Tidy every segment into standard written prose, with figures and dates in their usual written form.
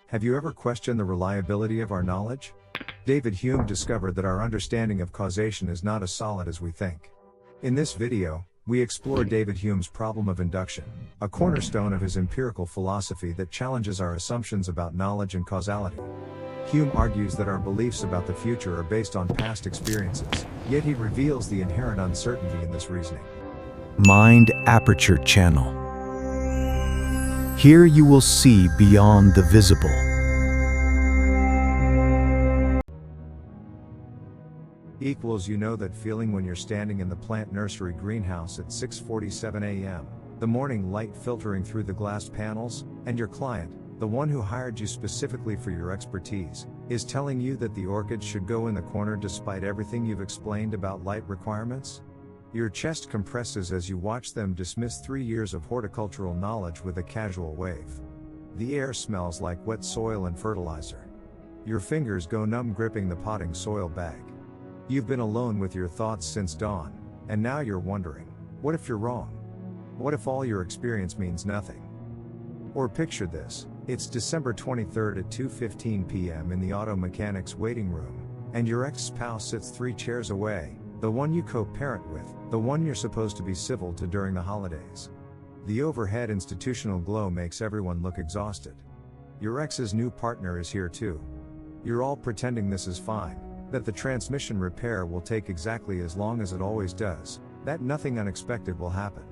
Have you ever questioned the reliability of our knowledge? David Hume discovered that our understanding of causation is not as solid as we think. In this video, we explore David Hume's problem of induction, a cornerstone of his empirical philosophy that challenges our assumptions about knowledge and causality. Hume argues that our beliefs about the future are based on past experiences, yet he reveals the inherent uncertainty in this reasoning. Mind Aperture channel. Here you will see beyond the visible. You know that feeling when you're standing in the plant nursery greenhouse at 6:47 a.m., the morning light filtering through the glass panels, and your client, the one who hired you specifically for your expertise, is telling you that the orchids should go in the corner despite everything you've explained about light requirements? Your chest compresses as you watch them dismiss 3 years of horticultural knowledge with a casual wave. The air smells like wet soil and fertilizer. Your fingers go numb gripping the potting soil bag. You've been alone with your thoughts since dawn, and now you're wondering, what if you're wrong? What if all your experience means nothing? Or picture this, it's December 23rd at 2:15 p.m. in the auto mechanic's waiting room, and your ex-spouse sits 3 chairs away, the one you co-parent with, the one you're supposed to be civil to during the holidays. The overhead institutional glow makes everyone look exhausted. Your ex's new partner is here too. You're all pretending this is fine, that the transmission repair will take exactly as long as it always does, that nothing unexpected will happen.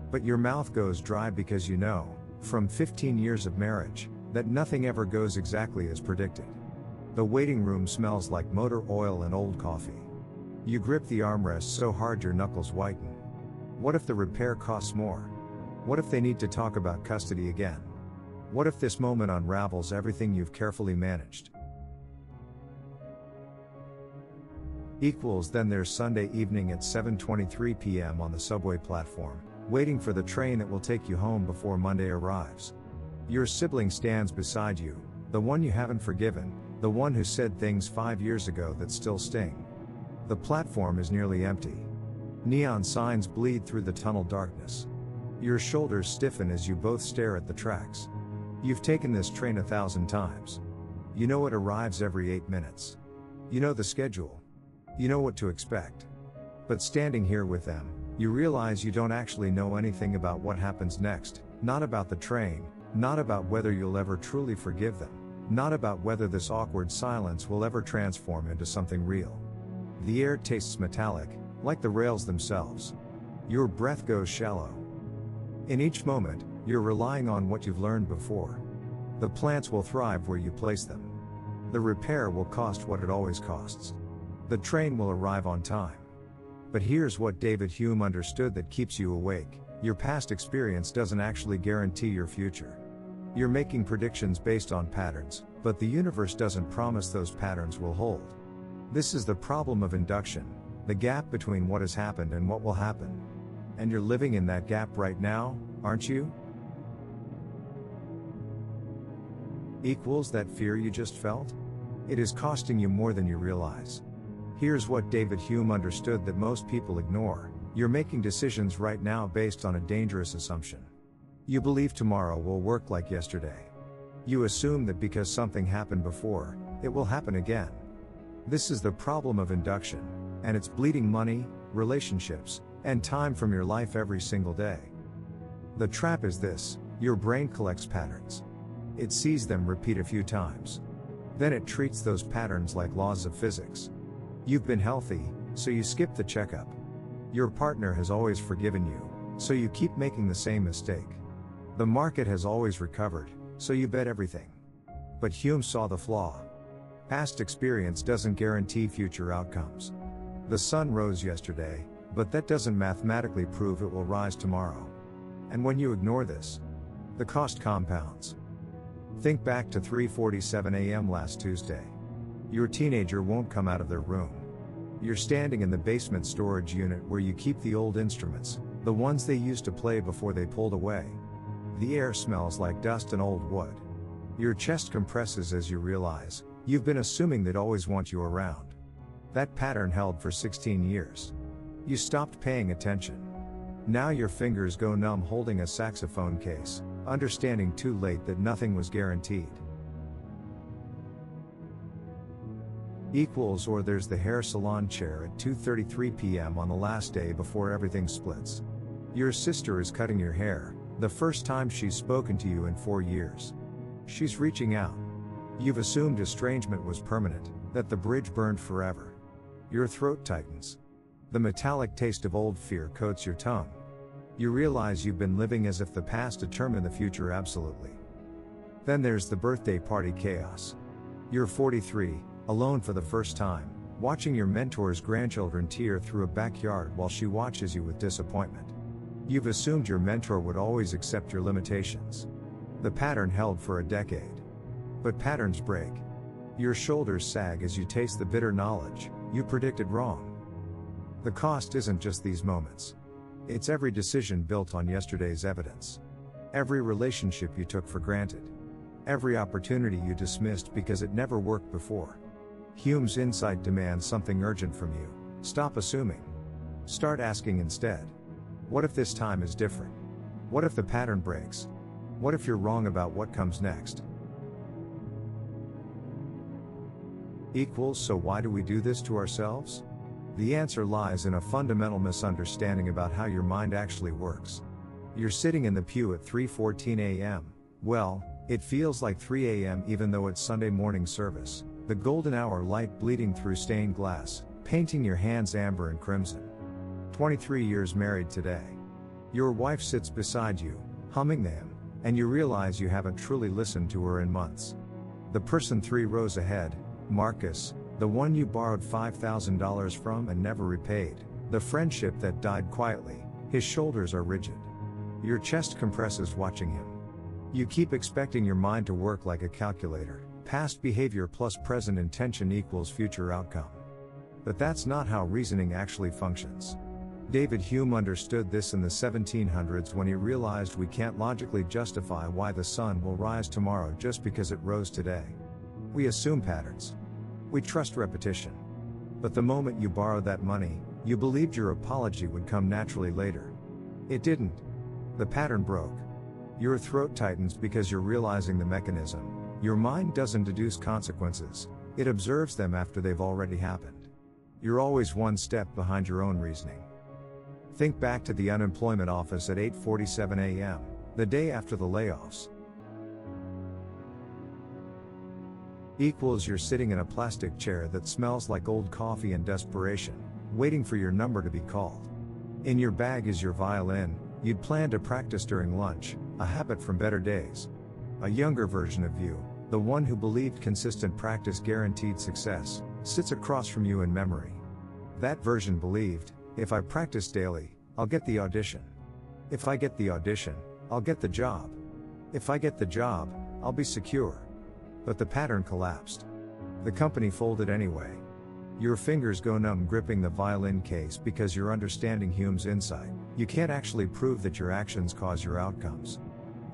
But your mouth goes dry because you know, from 15 years of marriage, that nothing ever goes exactly as predicted. The waiting room smells like motor oil and old coffee. You grip the armrest so hard your knuckles whiten. What if the repair costs more? What if they need to talk about custody again? What if this moment unravels everything you've carefully managed? Then there's Sunday evening at 7:23 p.m. on the subway platform, waiting for the train that will take you home before Monday arrives. Your sibling stands beside you, the one you haven't forgiven, the one who said things 5 years ago that still sting. The platform is nearly empty. Neon signs bleed through the tunnel darkness. Your shoulders stiffen as you both stare at the tracks. You've taken this train 1,000 times. You know it arrives every 8 minutes. You know the schedule. You know what to expect. But standing here with them, you realize you don't actually know anything about what happens next, not about the train, not about whether you'll ever truly forgive them, not about whether this awkward silence will ever transform into something real. The air tastes metallic, like the rails themselves. Your breath goes shallow. In each moment, you're relying on what you've learned before. The plants will thrive where you place them. The repair will cost what it always costs. The train will arrive on time. But here's what David Hume understood that keeps you awake: your past experience doesn't actually guarantee your future. You're making predictions based on patterns, but the universe doesn't promise those patterns will hold. This is the problem of induction, the gap between what has happened and what will happen. And you're living in that gap right now, aren't you? That fear you just felt? It is costing you more than you realize. Here's what David Hume understood that most people ignore: you're making decisions right now based on a dangerous assumption. You believe tomorrow will work like yesterday. You assume that because something happened before, it will happen again. This is the problem of induction, and it's bleeding money, relationships, and time from your life every single day. The trap is this: your brain collects patterns. It sees them repeat a few times. Then it treats those patterns like laws of physics. You've been healthy, so you skip the checkup. Your partner has always forgiven you, so you keep making the same mistake. The market has always recovered, so you bet everything. But Hume saw the flaw. Past experience doesn't guarantee future outcomes. The sun rose yesterday, but that doesn't mathematically prove it will rise tomorrow. And when you ignore this, the cost compounds. Think back to 3:47 a.m. last Tuesday. Your teenager won't come out of their room. You're standing in the basement storage unit where you keep the old instruments, the ones they used to play before they pulled away. The air smells like dust and old wood. Your chest compresses as you realize, you've been assuming they'd always want you around. That pattern held for 16 years. You stopped paying attention. Now your fingers go numb holding a saxophone case, understanding too late that nothing was guaranteed. Equals or there's the hair salon chair at 2:33 p.m. on the last day before everything splits. Your sister is cutting your hair, the first time she's spoken to you in 4 years. She's reaching out. You've assumed estrangement was permanent, that the bridge burned forever. Your throat tightens. The metallic taste of old fear coats your tongue. You realize you've been living as if the past determined the future absolutely. Then there's the birthday party chaos. You're 43, alone for the first time, watching your mentor's grandchildren tear through a backyard while she watches you with disappointment. You've assumed your mentor would always accept your limitations. The pattern held for a decade. But patterns break. Your shoulders sag as you taste the bitter knowledge you predicted wrong. The cost isn't just these moments. It's every decision built on yesterday's evidence. Every relationship you took for granted. Every opportunity you dismissed because it never worked before. Hume's insight demands something urgent from you. Stop assuming. Start asking instead. What if this time is different? What if the pattern breaks? What if you're wrong about what comes next? So why do we do this to ourselves? The answer lies in a fundamental misunderstanding about how your mind actually works. You're sitting in the pew at 3:14 a.m. Well, it feels like 3 a.m. even though it's Sunday morning service, the golden hour light bleeding through stained glass, painting your hands amber and crimson. 23 years married today. Your wife sits beside you, humming the hymn, and you realize you haven't truly listened to her in months. The person 3 rows ahead, Marcus, the one you borrowed $5,000 from and never repaid, the friendship that died quietly, his shoulders are rigid. Your chest compresses watching him. You keep expecting your mind to work like a calculator, past behavior plus present intention equals future outcome. But that's not how reasoning actually functions. David Hume understood this in the 1700s when he realized we can't logically justify why the sun will rise tomorrow just because it rose today. We assume patterns. We trust repetition. But the moment you borrowed that money, you believed your apology would come naturally later. It didn't. The pattern broke. Your throat tightens because you're realizing the mechanism. Your mind doesn't deduce consequences, it observes them after they've already happened. You're always one step behind your own reasoning. Think back to the unemployment office at 8:47 a.m., the day after the layoffs. You're sitting in a plastic chair that smells like old coffee and desperation, waiting for your number to be called. In your bag is your violin, you'd planned to practice during lunch, a habit from better days. A younger version of you, the one who believed consistent practice guaranteed success, sits across from you in memory. That version believed, if I practice daily, I'll get the audition. If I get the audition, I'll get the job. If I get the job, I'll be secure. But the pattern collapsed. The company folded anyway. Your fingers go numb gripping the violin case because you're understanding Hume's insight. You can't actually prove that your actions cause your outcomes.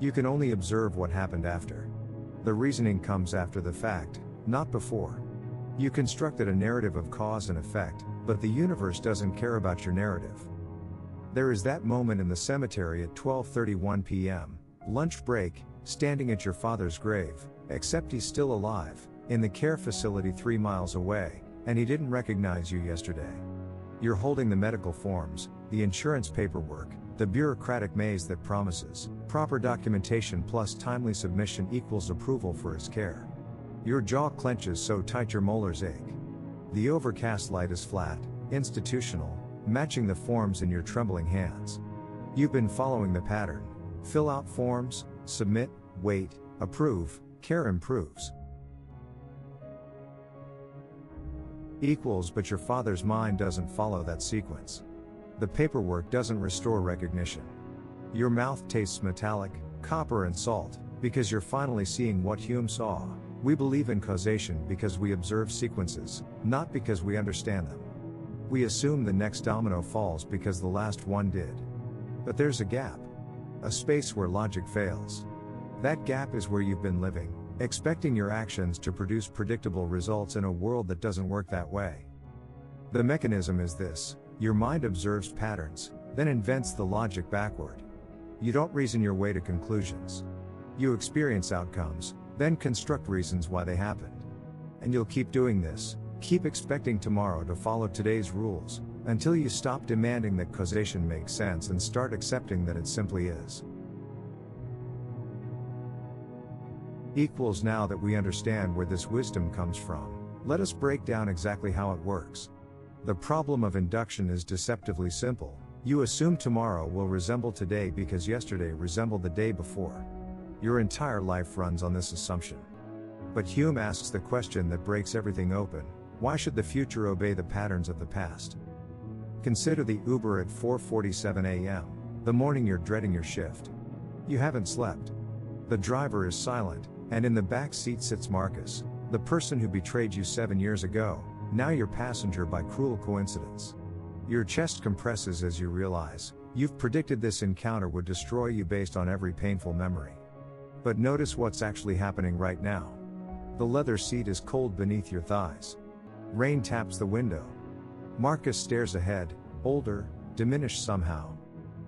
You can only observe what happened after. The reasoning comes after the fact, not before. You constructed a narrative of cause and effect, but the universe doesn't care about your narrative. There is that moment in the cemetery at 12:31 p.m., lunch break, standing at your father's grave, except he's still alive, in the care facility 3 miles away, and he didn't recognize you yesterday. You're holding the medical forms, the insurance paperwork, the bureaucratic maze that promises proper documentation plus timely submission equals approval for his care. Your jaw clenches so tight your molars ache. The overcast light is flat, institutional, matching the forms in your trembling hands. You've been following the pattern. Fill out forms, submit, wait, approve, care improves. But your father's mind doesn't follow that sequence. The paperwork doesn't restore recognition. Your mouth tastes metallic, copper and salt, because you're finally seeing what Hume saw. We believe in causation because we observe sequences, not because we understand them. We assume the next domino falls because the last one did. But there's a gap. A space where logic fails. That gap is where you've been living, expecting your actions to produce predictable results in a world that doesn't work that way. The mechanism is this: your mind observes patterns, then invents the logic backward. You don't reason your way to conclusions. You experience outcomes, then construct reasons why they happened. And you'll keep doing this, keep expecting tomorrow to follow today's rules, until you stop demanding that causation makes sense and start accepting that it simply is. Now that we understand where this wisdom comes from, let us break down exactly how it works. The problem of induction is deceptively simple. You assume tomorrow will resemble today because yesterday resembled the day before. Your entire life runs on this assumption. But Hume asks the question that breaks everything open: why should the future obey the patterns of the past? Consider the Uber at 4:47 a.m., the morning you're dreading your shift. You haven't slept. The driver is silent, and in the back seat sits Marcus, the person who betrayed you 7 years ago, now your passenger by cruel coincidence. Your chest compresses as you realize you've predicted this encounter would destroy you based on every painful memory. But notice what's actually happening right now. The leather seat is cold beneath your thighs. Rain taps the window. Marcus stares ahead, older, diminished somehow.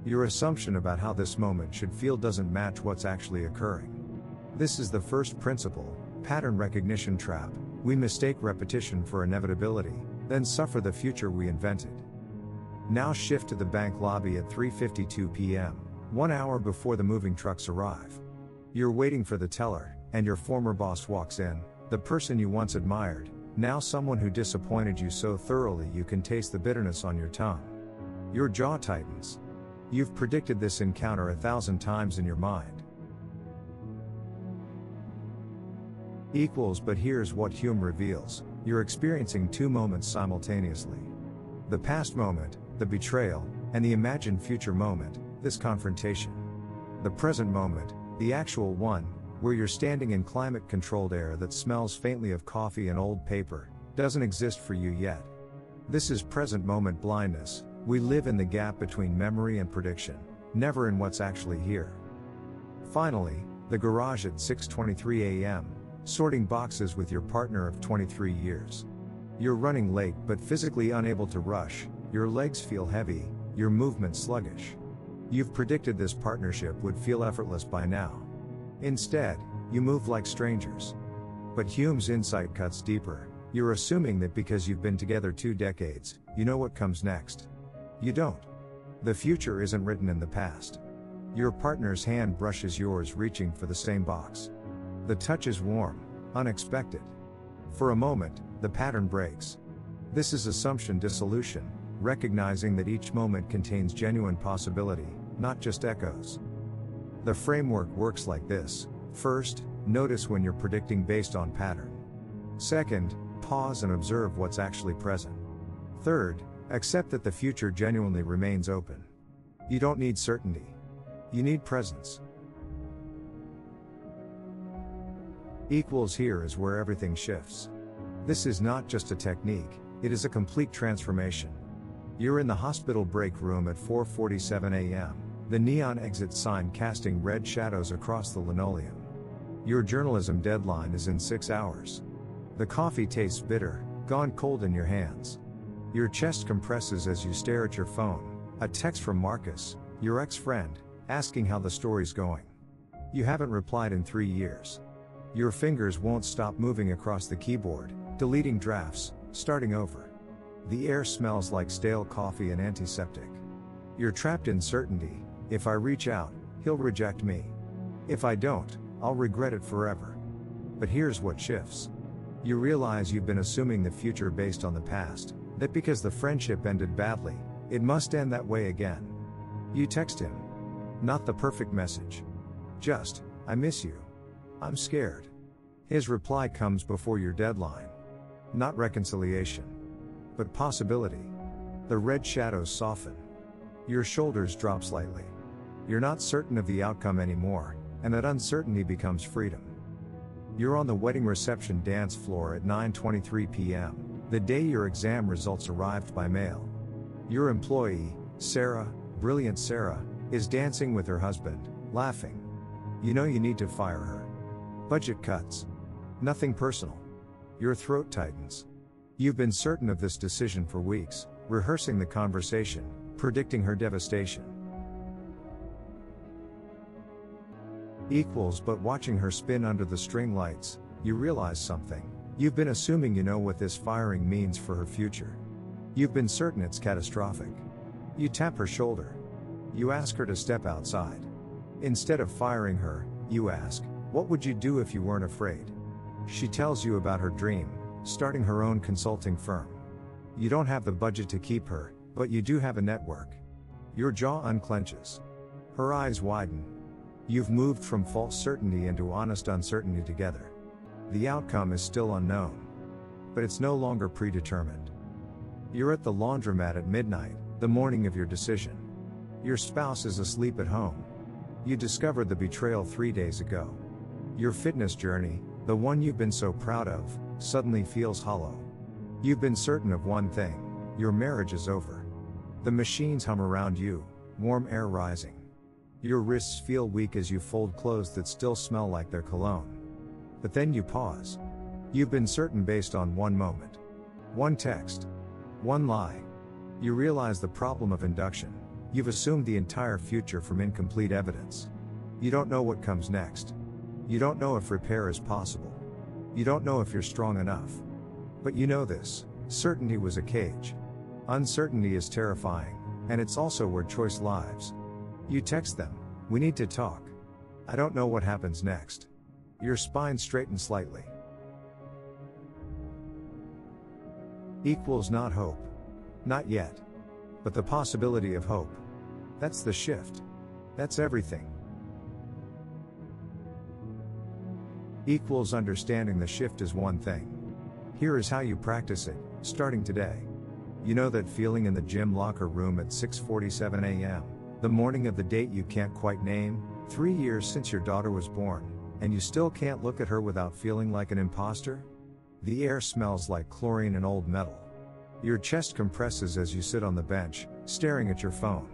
Your assumption about how this moment should feel doesn't match what's actually occurring. This is the first principle, pattern recognition trap. We mistake repetition for inevitability, then suffer the future we invented. Now shift to the bank lobby at 3:52 p.m., 1 hour before the moving trucks arrive. You're waiting for the teller, and your former boss walks in, the person you once admired, now someone who disappointed you so thoroughly you can taste the bitterness on your tongue. Your jaw tightens. You've predicted this encounter 1,000 times in your mind. But here's what Hume reveals: you're experiencing two moments simultaneously. The past moment, the betrayal, and the imagined future moment, this confrontation. The present moment, the actual one, where you're standing in climate-controlled air that smells faintly of coffee and old paper, doesn't exist for you yet. This is present moment blindness. We live in the gap between memory and prediction, never in what's actually here. Finally, the garage at 6:23 a.m., sorting boxes with your partner of 23 years. You're running late but physically unable to rush, your legs feel heavy, your movement sluggish. You've predicted this partnership would feel effortless by now. Instead, you move like strangers. But Hume's insight cuts deeper. You're assuming that because you've been together 2 decades, you know what comes next. You don't. The future isn't written in the past. Your partner's hand brushes yours, reaching for the same box. The touch is warm, unexpected. For a moment, the pattern breaks. This is assumption dissolution, recognizing that each moment contains genuine possibility, not just echoes. The framework works like this. First, notice when you're predicting based on pattern. Second, pause and observe what's actually present. Third, accept that the future genuinely remains open. You don't need certainty. You need presence. Here is where everything shifts. This is not just a technique, it is a complete transformation. You're in the hospital break room at 4:47 a.m., the neon exit sign casting red shadows across the linoleum. Your journalism deadline is in 6 hours. The coffee tastes bitter, gone cold in your hands. Your chest compresses as you stare at your phone, a text from Marcus, your ex-friend, asking how the story's going. You haven't replied in 3 years. Your fingers won't stop moving across the keyboard, deleting drafts, starting over. The air smells like stale coffee and antiseptic. You're trapped in certainty. If I reach out, he'll reject me. If I don't, I'll regret it forever. But here's what shifts. You realize you've been assuming the future based on the past, that because the friendship ended badly, it must end that way again. You text him. Not the perfect message. Just, I miss you. I'm scared. His reply comes before your deadline. Not reconciliation, but possibility. The red shadows soften. Your shoulders drop slightly. You're not certain of the outcome anymore, and that uncertainty becomes freedom. You're on the wedding reception dance floor at 9:23 p.m., the day your exam results arrived by mail. Your employee, Sarah, brilliant Sarah, is dancing with her husband, laughing. You know you need to fire her. Budget cuts. Nothing personal. Your throat tightens. You've been certain of this decision for weeks, rehearsing the conversation, predicting her devastation. But watching her spin under the string lights, you realize something. You've been assuming you know what this firing means for her future. You've been certain it's catastrophic. You tap her shoulder. You ask her to step outside. Instead of firing her, you ask, what would you do if you weren't afraid? She tells you about her dream, starting her own consulting firm. You don't have the budget to keep her, but you do have a network. Your jaw unclenches. Her eyes widen. You've moved from false certainty into honest uncertainty together. The outcome is still unknown. But it's no longer predetermined. You're at the laundromat at midnight, the morning of your decision. Your spouse is asleep at home. You discovered the betrayal 3 days ago. Your fitness journey, the one you've been so proud of, suddenly feels hollow. You've been certain of one thing: your marriage is over. The machines hum around you, warm air rising. Your wrists feel weak as you fold clothes that still smell like their cologne. But then you pause. You've been certain based on one moment. One text. One lie. You realize the problem of induction. You've assumed the entire future from incomplete evidence. You don't know what comes next. You don't know if repair is possible. You don't know if you're strong enough. But you know this: certainty was a cage. Uncertainty is terrifying, and it's also where choice lives. You text them, we need to talk. I don't know what happens next. Your spine straightens slightly. Equals not hope. Not yet. But the possibility of hope. That's the shift. That's everything. Equals understanding the shift is one thing. Here is how you practice it, starting today. You know that feeling in the gym locker room at 6:47 a.m., the morning of the date you can't quite name, 3 years since your daughter was born, and you still can't look at her without feeling like an imposter? The air smells like chlorine and old metal. Your chest compresses as you sit on the bench, staring at your phone.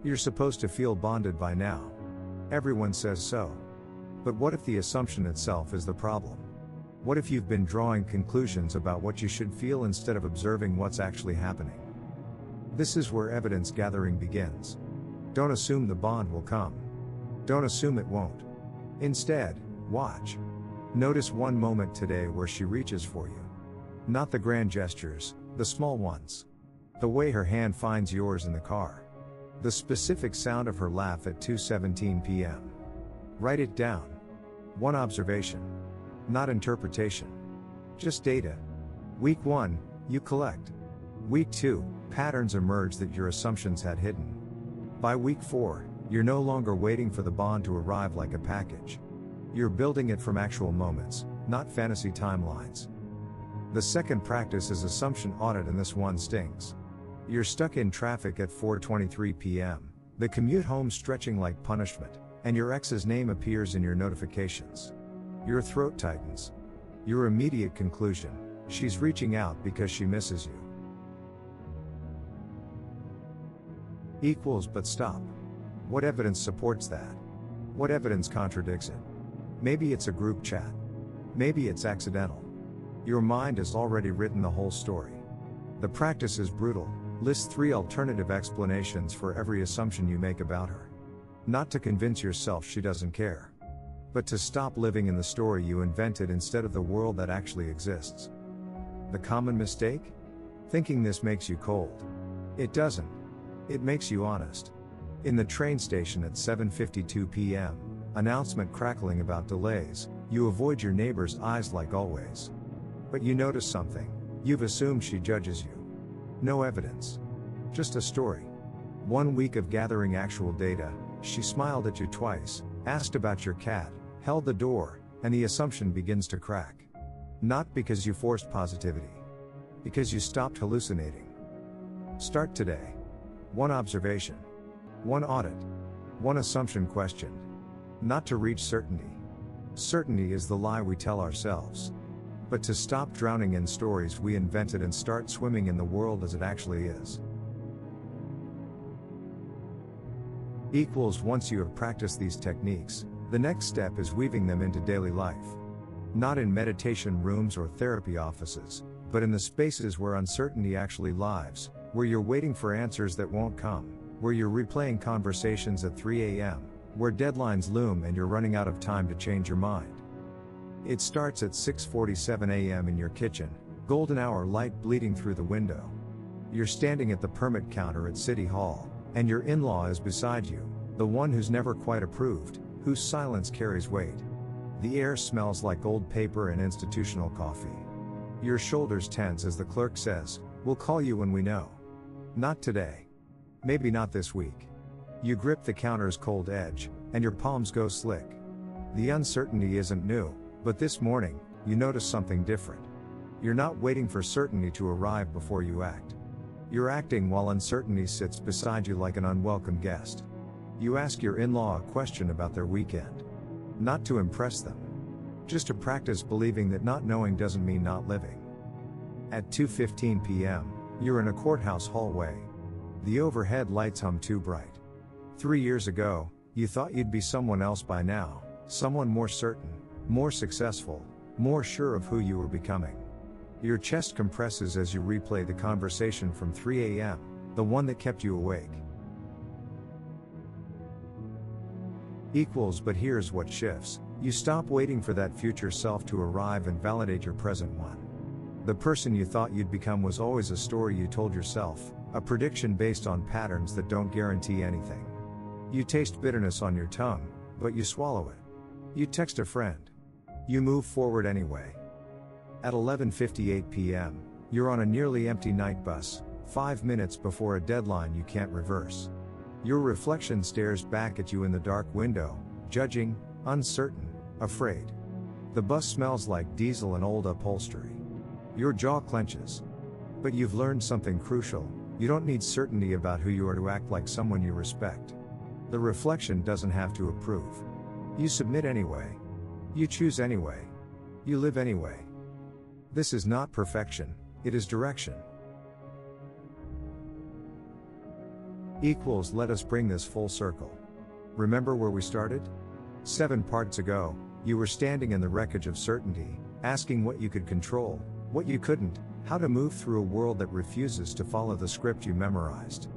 You're supposed to feel bonded by now. Everyone says so. But what if the assumption itself is the problem? What if you've been drawing conclusions about what you should feel instead of observing what's actually happening? This is where evidence gathering begins. Don't assume the bond will come. Don't assume it won't. Instead, watch. Notice one moment today where she reaches for you. Not the grand gestures, the small ones. The way her hand finds yours in the car. The specific sound of her laugh at 2:17 p.m. Write it down. One observation. Not interpretation. Just data. Week 1, you collect. Week 2, patterns emerge that your assumptions had hidden. By week 4, you're no longer waiting for the bond to arrive like a package. You're building it from actual moments, not fantasy timelines. The second practice is assumption audit, and this one stings. You're stuck in traffic at 4:23 p.m., the commute home stretching like punishment, and your ex's name appears in your notifications. Your throat tightens. Your immediate conclusion: she's reaching out because she misses you. Equals, but stop. What evidence supports that? What evidence contradicts it? Maybe it's a group chat. Maybe it's accidental. Your mind has already written the whole story. The practice is brutal. List 3 alternative explanations for every assumption you make about her. Not to convince yourself she doesn't care, but to stop living in the story you invented instead of the world that actually exists. The common mistake? Thinking this makes you cold. It doesn't. It makes you honest. In the train station at 7:52 p.m., announcement crackling about delays, you avoid your neighbor's eyes like always. But you notice something. You've assumed she judges you. No evidence. Just a story. 1 week of gathering actual data, she smiled at you twice, asked about your cat, held the door, and the assumption begins to crack. Not because you forced positivity. Because you stopped hallucinating. Start today. One observation. One audit. One assumption questioned. Not to reach certainty. Certainty is the lie we tell ourselves. But to stop drowning in stories we invented and start swimming in the world as it actually is. Equals, once you have practiced these techniques, the next step is weaving them into daily life. Not in meditation rooms or therapy offices, but in the spaces where uncertainty actually lives, where you're waiting for answers that won't come, where you're replaying conversations at 3 a.m., where deadlines loom and you're running out of time to change your mind. It starts at 6:47 a.m. in your kitchen, golden hour light bleeding through the window. You're standing at the permit counter at City Hall, and your in-law is beside you, the one who's never quite approved, whose silence carries weight. The air smells like old paper and institutional coffee. Your shoulders tense as the clerk says, "We'll call you when we know." Not today. Maybe not this week. You grip the counter's cold edge, and your palms go slick. The uncertainty isn't new, but this morning, you notice something different. You're not waiting for certainty to arrive before you act. You're acting while uncertainty sits beside you like an unwelcome guest. You ask your in-law a question about their weekend. Not to impress them. Just to practice believing that not knowing doesn't mean not living. At 2:15 p.m., you're in a courthouse hallway. The overhead lights hum too bright. 3 years ago, you thought you'd be someone else by now, someone more certain, more successful, more sure of who you were becoming. Your chest compresses as you replay the conversation from 3 a.m., the one that kept you awake. But here's what shifts. You stop waiting for that future self to arrive and validate your present one. The person you thought you'd become was always a story you told yourself, a prediction based on patterns that don't guarantee anything. You taste bitterness on your tongue, but you swallow it. You text a friend. You move forward anyway. At 11:58 p.m., you're on a nearly empty night bus, 5 minutes before a deadline you can't reverse. Your reflection stares back at you in the dark window, judging, uncertain, afraid. The bus smells like diesel and old upholstery. Your jaw clenches. But you've learned something crucial. You don't need certainty about who you are to act like someone you respect. The reflection doesn't have to approve. You submit anyway. You choose anyway. You live anyway. This is not perfection, it is direction. Let us bring this full circle. Remember where we started? 7 parts ago, you were standing in the wreckage of certainty, asking what you could control, what you couldn't, how to move through a world that refuses to follow the script you memorized.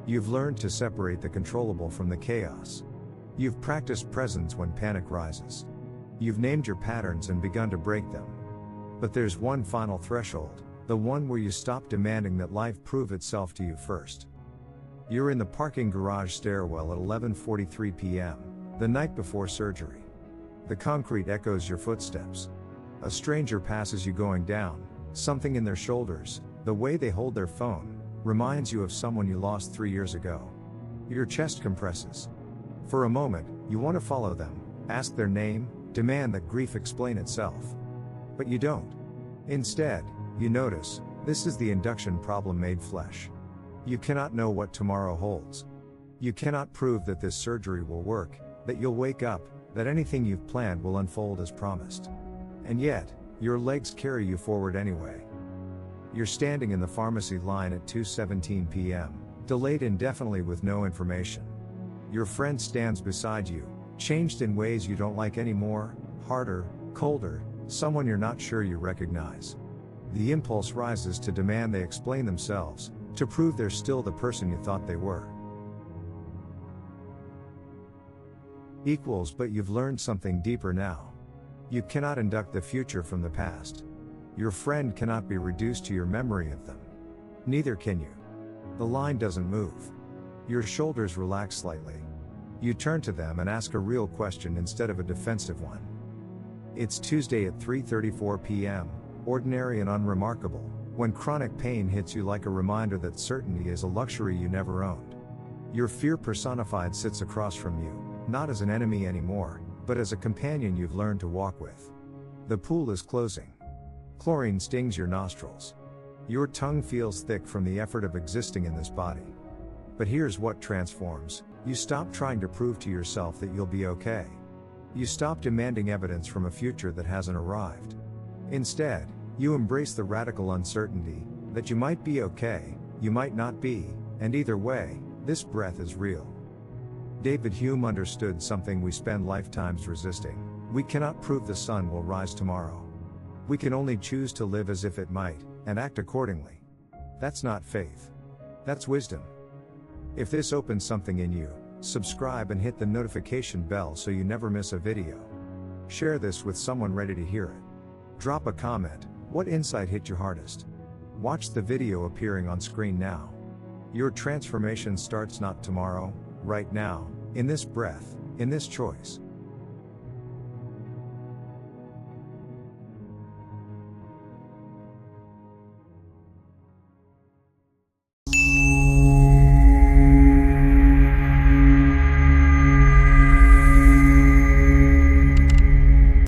You've learned to separate the controllable from the chaos. You've practiced presence when panic rises. You've named your patterns and begun to break them. But there's one final threshold, the one where you stop demanding that life prove itself to you first. You're in the parking garage stairwell at 11:43 p.m., the night before surgery. The concrete echoes your footsteps. A stranger passes you going down, something in their shoulders, the way they hold their phone, reminds you of someone you lost 3 years ago. Your chest compresses. For a moment, you want to follow them, ask their name, demand that grief explain itself. But you don't. Instead, you notice, this is the induction problem made flesh. You cannot know what tomorrow holds. You cannot prove that this surgery will work, that you'll wake up, that anything you've planned will unfold as promised. And yet, your legs carry you forward anyway. You're standing in the pharmacy line at 2:17 p.m., delayed indefinitely with no information. Your friend stands beside you, changed in ways you don't like anymore, harder, colder, someone you're not sure you recognize. The impulse rises to demand they explain themselves, to prove they're still the person you thought they were. But you've learned something deeper now. You cannot induct the future from the past. Your friend cannot be reduced to your memory of them. Neither can you. The line doesn't move. Your shoulders relax slightly. You turn to them and ask a real question instead of a defensive one. It's Tuesday at 3:34 p.m., ordinary and unremarkable, when chronic pain hits you like a reminder that certainty is a luxury you never owned. Your fear personified sits across from you, not as an enemy anymore, but as a companion you've learned to walk with. The pool is closing. Chlorine stings your nostrils. Your tongue feels thick from the effort of existing in this body. But here's what transforms. You stop trying to prove to yourself that you'll be okay. You stop demanding evidence from a future that hasn't arrived. Instead, you embrace the radical uncertainty that you might be okay, you might not be, and either way, this breath is real. Hume understood something we spend lifetimes resisting. We cannot prove the sun will rise tomorrow. We can only choose to live as if it might, and act accordingly. That's not faith. That's wisdom. If this opens something in you, subscribe and hit the notification bell so you never miss a video. Share this with someone ready to hear it. Drop a comment. What insight hit you hardest? Watch the video appearing on screen now. Your transformation starts not tomorrow, right now, in this breath, in this choice.